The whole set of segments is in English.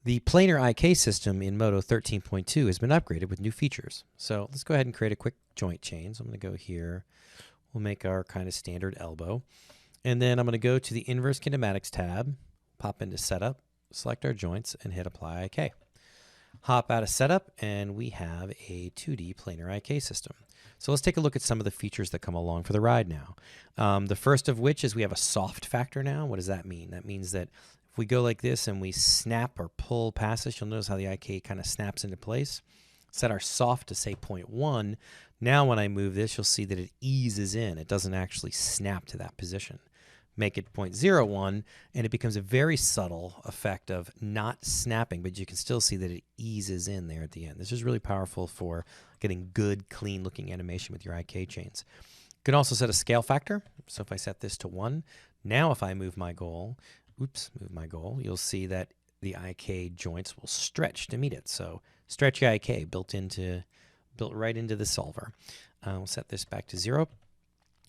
The planar IK system in Modo 13.2 has been upgraded with new features. So let's go ahead and create a quick joint chain. So I'm going to go here. We'll make our kind of standard elbow. And then I'm going to go to the Inverse Kinematics tab, pop into Setup, select our joints, and hit Apply IK. Hop out of Setup, and we have a 2D planar IK system. So let's take a look at some of the features that come along for the ride now. The first of which is we have a soft factor now. What does that mean? That means that if we go like this and we snap or pull past this, you'll notice how the IK kind of snaps into place. Set our soft to say 0.1. Now when I move this, you'll see that it eases in. It doesn't actually snap to that position. Make it 0.01, and it becomes a very subtle effect of not snapping, but you can still see that it eases in there at the end. This is really powerful for getting good, clean-looking animation with your IK chains. You can also set a scale factor. So if I set this to 1, now if I move my goal, you'll see that the IK joints will stretch to meet it. So stretchy IK built right into the solver. We'll set this back to 0.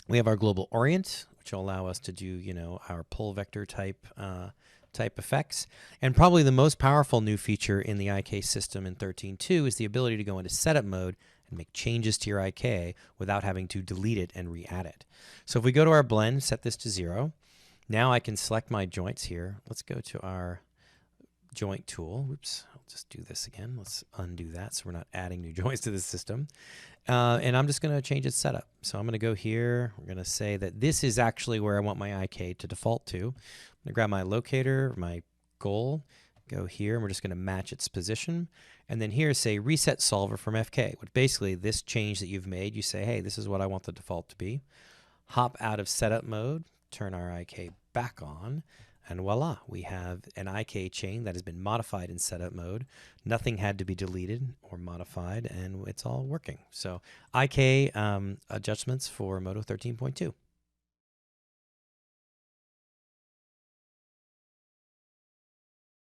We have our global orient, which will allow us to do, our pull vector type effects. And probably the most powerful new feature in the IK system in 13.2 is the ability to go into setup mode and make changes to your IK without having to delete it and re-add it. So if we go to our blend, set this to 0. Now I can select my joints here. Let's go to our joint tool. Oops, I'll just do this again. Let's undo that so we're not adding new joints to the system. And I'm just going to change its setup. So I'm going to go here. We're going to say that this is actually where I want my IK to default to. I'm going to grab my locator, my goal, go here, and we're just going to match its position. And then here say reset solver from FK, which basically this change that you've made, you say, hey, this is what I want the default to be. Hop out of setup mode, turn our IK back on, and voila, we have an IK chain that has been modified in setup mode. Nothing had to be deleted or modified, and it's all working. So IK adjustments for Modo 13.2.